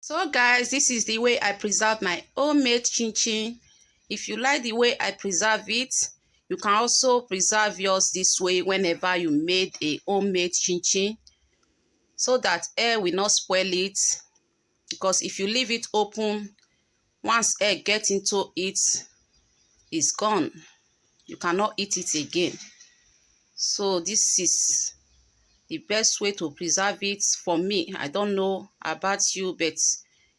So guys, this is the way I preserve my homemade chin chin. If you like the way I preserve it, you can also preserve yours this way whenever you made a homemade chin chin, so that air will not spoil it. Because if you leave it open, once air gets into it, it's gone. You cannot eat it again. So this is the best way to preserve it for me. I don't know about you, but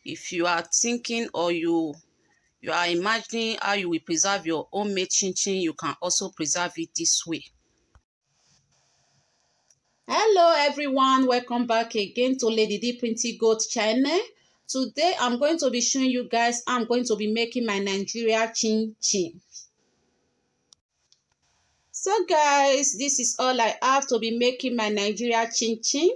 if you are thinking or you are imagining how you will preserve your homemade chin chin, you can also preserve it this way. Hello everyone, welcome back again to Lady D Printy Goat channel. Today I'm going to be showing you guys how I'm going to be making my Nigeria chin chin. So guys, this is all I have to be making my Nigeria chin chin.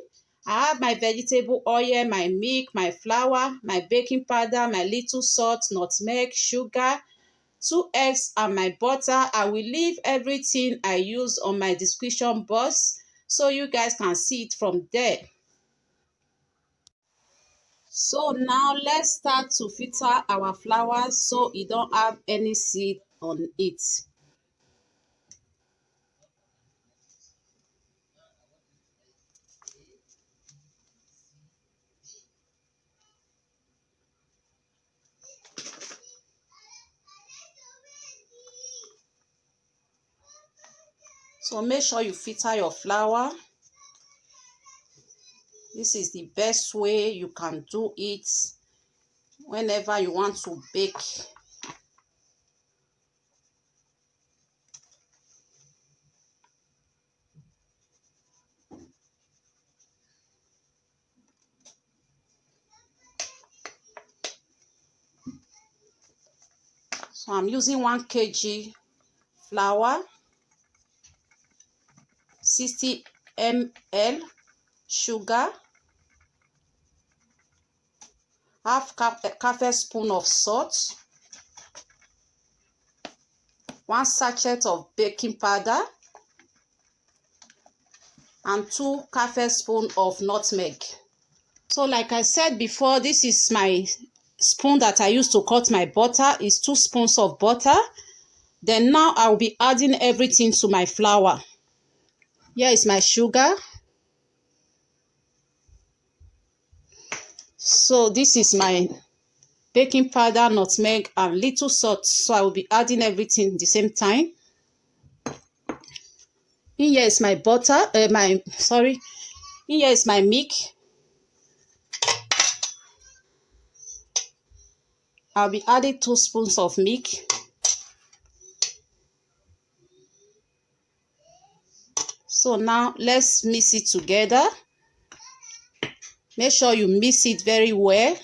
I have my vegetable oil, my milk, my flour, my baking powder, my little salt, nutmeg, sugar, 2 eggs and my butter. I will leave everything I use on my description box so you guys can see it from there. So now let's start to filter our flour so it don't have any seed on it. So make sure you filter your flour. This is the best way you can do it whenever you want to bake. So I'm using 1 kg flour, 60 ml sugar, half a spoon of salt, 1 sachet of baking powder, and 2 spoon of nutmeg. So like I said before, this is my spoon that I use to cut my butter. It's 2 spoons of butter. Then now I will be adding everything to my flour. Here is my sugar. So this is my baking powder, nutmeg, and little salt. So I will be adding everything at the same time. In here is my butter, in here is my milk. I'll be adding 2 spoons of milk. So now let's mix it together. Make sure you mix it very well.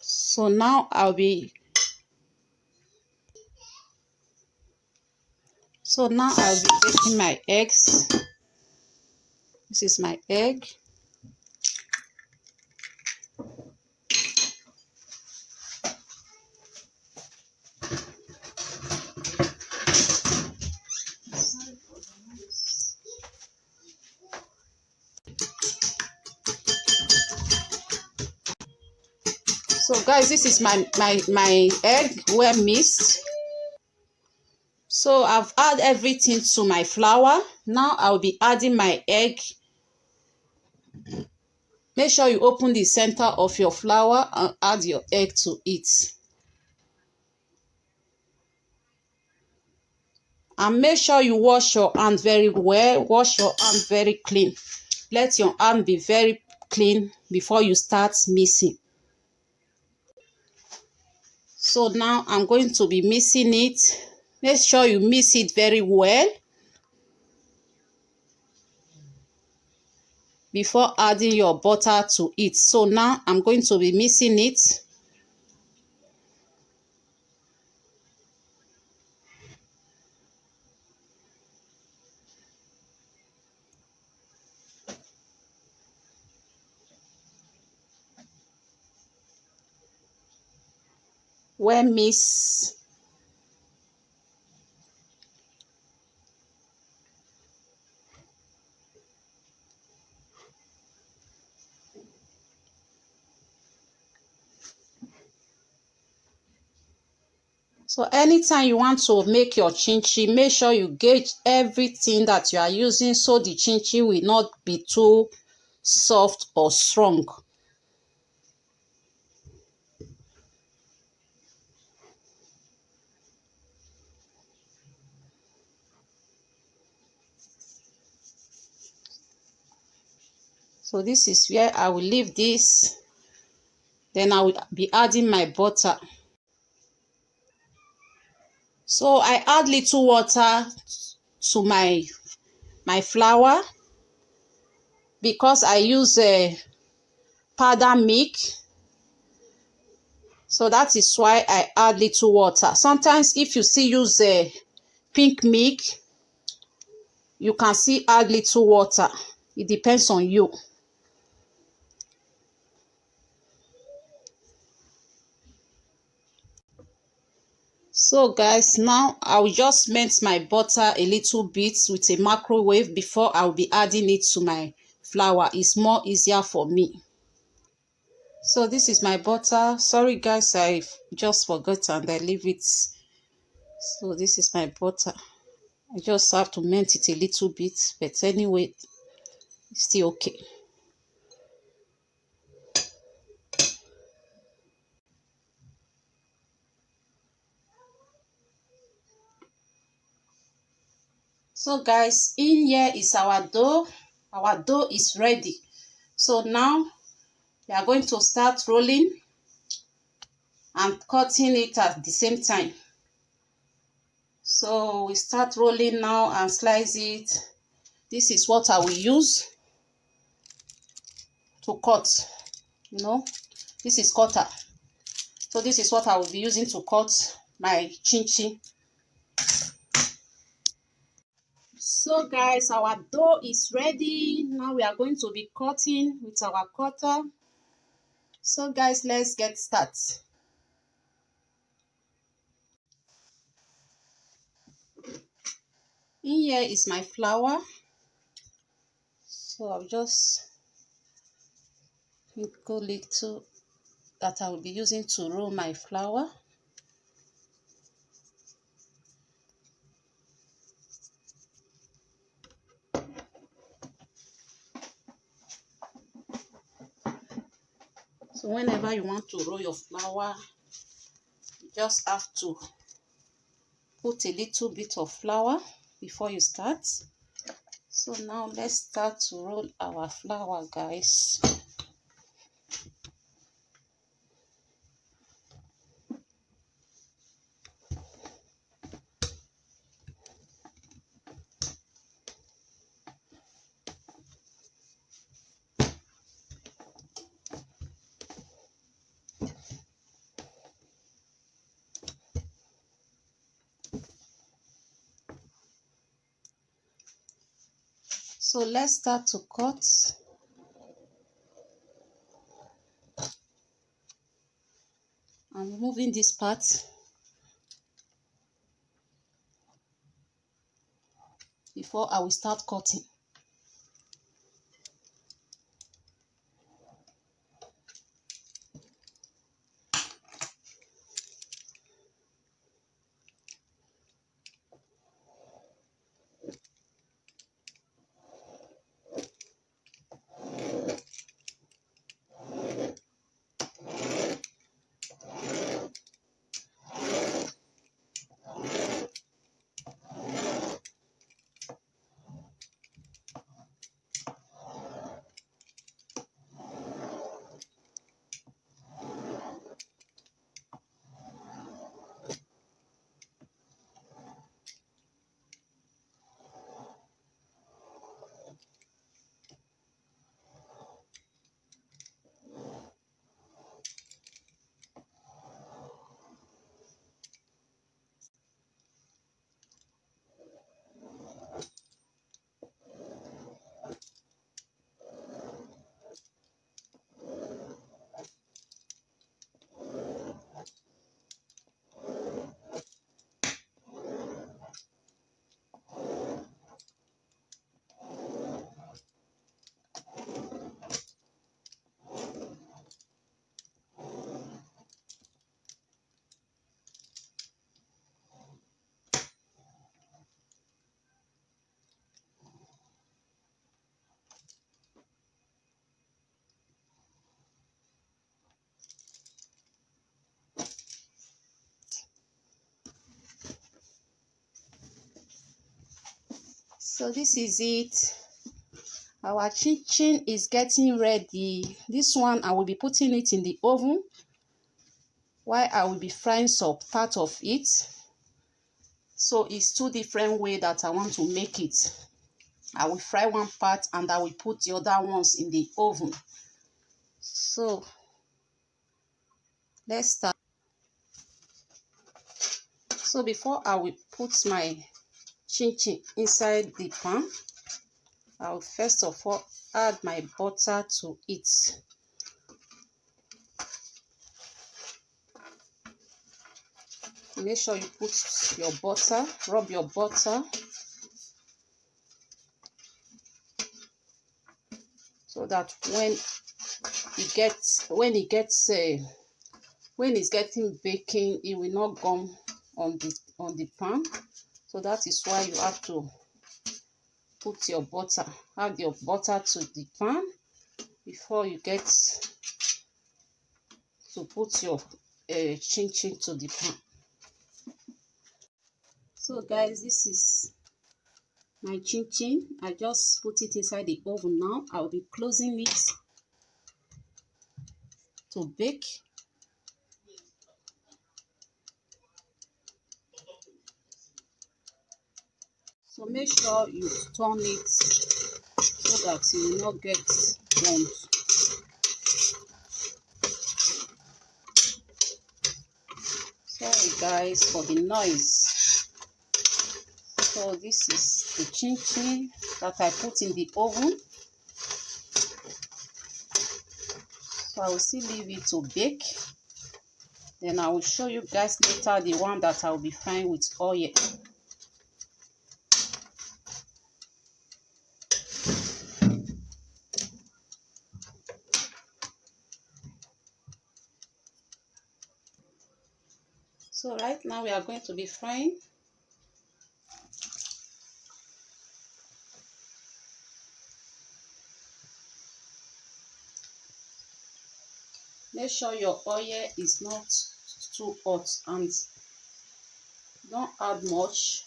So now I'll be baking my eggs. This is my egg. So guys, this is my egg well mixed. So I've added everything to my flour. Now I'll be adding my egg. Make sure you open the center of your flour and add your egg to it. And make sure you wash your hand very well. Wash your hand very clean. Let your hand be very clean before you start mixing. So now I'm going to be mixing it. Make sure you mix it very well before adding your butter to it. So now I'm going to be mixing it. well mix. So anytime you want to make your chin-chin, make sure you gauge everything that you are using so the chin-chin will not be too soft or strong. So this is where I will leave this. Then I will be adding my butter. So I add little water to my flour because I use powder milk. So that is why I add little water. Sometimes if you still use pink milk, you can still add little water. It depends on you. So guys, now I will just melt my butter a little bit with a microwave before I will be adding it to my flour. It's more easier for me. So this is my butter. Sorry guys, I just forgot and I leave it. So this is my butter. I just have to melt it a little bit, but anyway, it's still okay. So guys, in here is our dough. Our dough is ready. So now we are going to start rolling and cutting it at the same time. So we start rolling now and slice it. This is what I will use to cut. This is cutter. So this is what I will be using to cut my chin-chin. So guys, our dough is ready. Now we are going to be cutting with our cutter. So guys, let's get started. In here is my flour. So I'll just go little that I will be using to roll my flour. So whenever you want to roll your flour, you just have to put a little bit of flour before you start. So now let's start to roll our flour, guys. So let's start to cut. I'm removing this part. Before I will start cutting. So this is it. Our chin chin is getting ready. This one I will be putting it in the oven while I will be frying some part of it. So it's two different ways that I want to make it. I will fry one part and I will put the other ones in the oven. So let's start. So before I will put my chin chin inside the pan, I will first of all add my butter to it. Make sure you put your butter, rub your butter so that when it's getting baking, it will not gum on the pan. So that is why you have to put your butter, add your butter to the pan before you get to put your chin chin to the pan. So guys, this is my chin chin. I just put it inside the oven now. I'll be closing it to bake. So make sure you turn it so that you will not get burnt. Sorry guys for the noise. So this is the chin chin that I put in the oven. So I will still leave it to bake. Then I will show you guys later the one that I will be frying with oil. So right now we are going to be frying. Make sure your oil is not too hot and don't add much.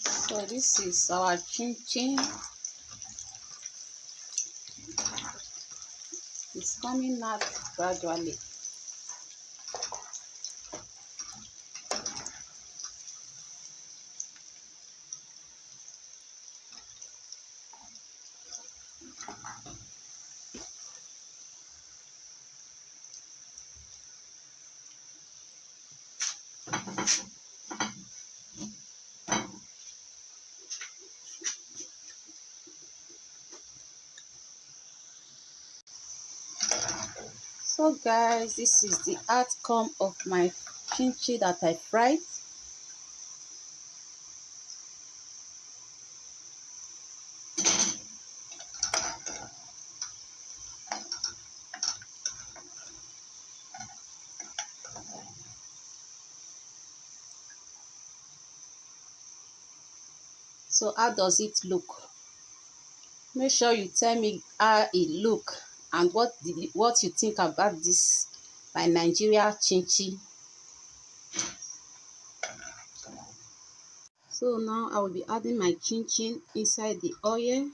So this is our chin chin. It's coming out gradually. So guys, this is the outcome of my chin chin that I fried. So how does it look? Make sure you tell me how it look and what you think about this my Nigeria chin chin. So now I will be adding my chin chin inside the oil.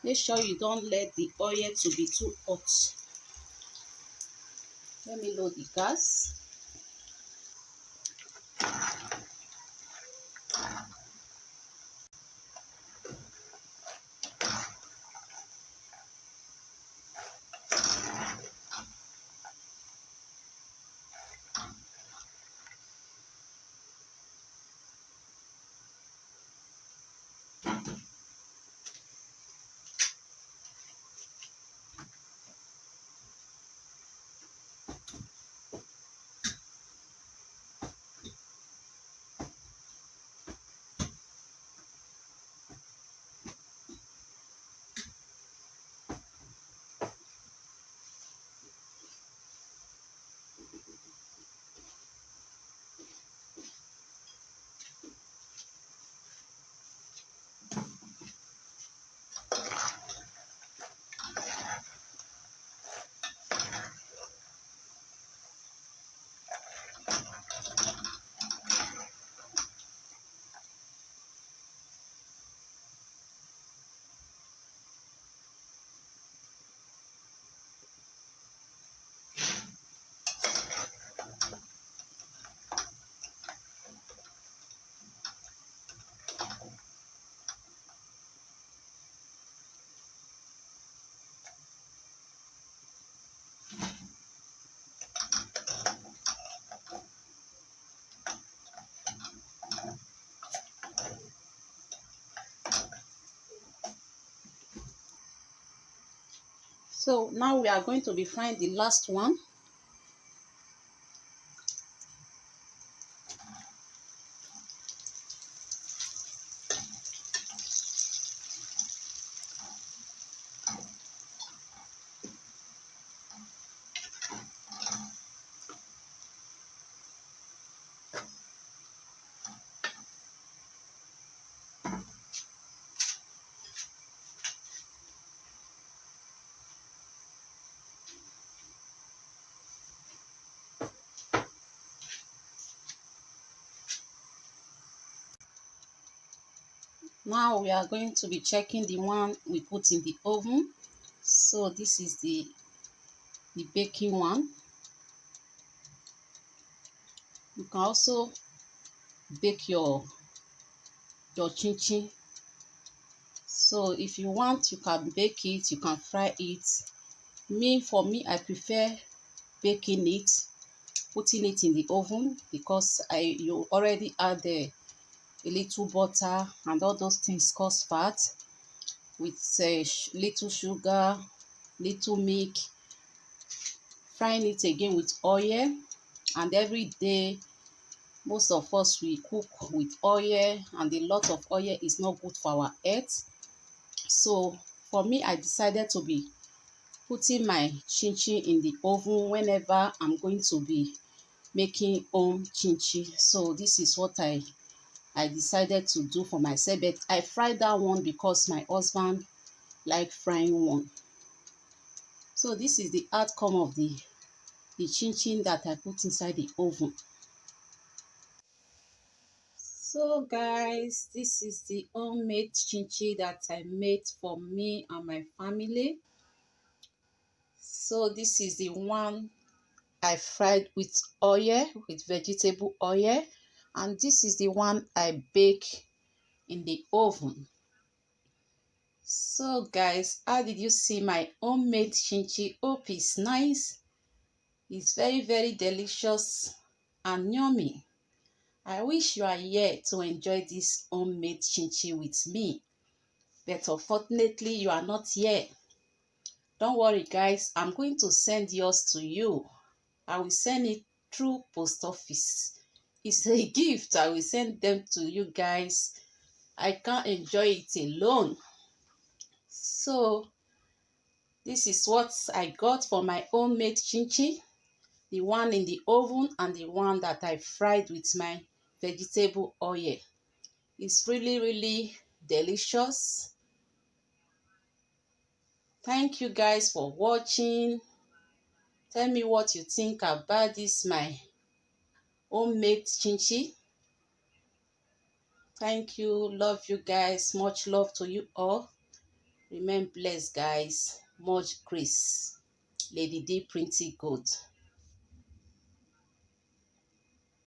Make sure you don't let the oil to be too hot. Let me load the gas. So now we are going to be frying the last one. Now we are going to be checking the one we put in the oven. So this is the baking one. You can also bake your chin chin. So if you want, you can bake it, you can fry it. For me, I prefer baking it, putting it in the oven, because you already add a little butter and all those things cause fat, with little sugar, little milk, frying it again with oil. And every day most of us we cook with oil, and a lot of oil is not good for our health. So for me, I decided to be putting my chin chin in the oven whenever I'm going to be making home chin chin. So this is what I decided to do for myself, but I fried that one because my husband like frying one. So this is the outcome of the chin chin that I put inside the oven. So guys, this is the homemade chin chin that I made for me and my family. So this is the one I fried with oil, with vegetable oil, and this is the one I bake in the oven. So guys, how did you see my homemade chin chin? Hope it's nice. It's very delicious and yummy. I wish you are here to enjoy this homemade chin chin with me, but unfortunately you are not here. Don't worry guys, I'm going to send yours to you. I will send it through post office. It's a gift. I will send them to you guys. I can't enjoy it alone. So this is what I got for my homemade chin chin. The one in the oven and the one that I fried with my vegetable oil. It's really delicious. Thank you guys for watching. Tell me what you think about this my homemade chin chin. Thank you. Love you guys. Much love to you all. Remain blessed, guys. Much grace. Lady D Pretty Good.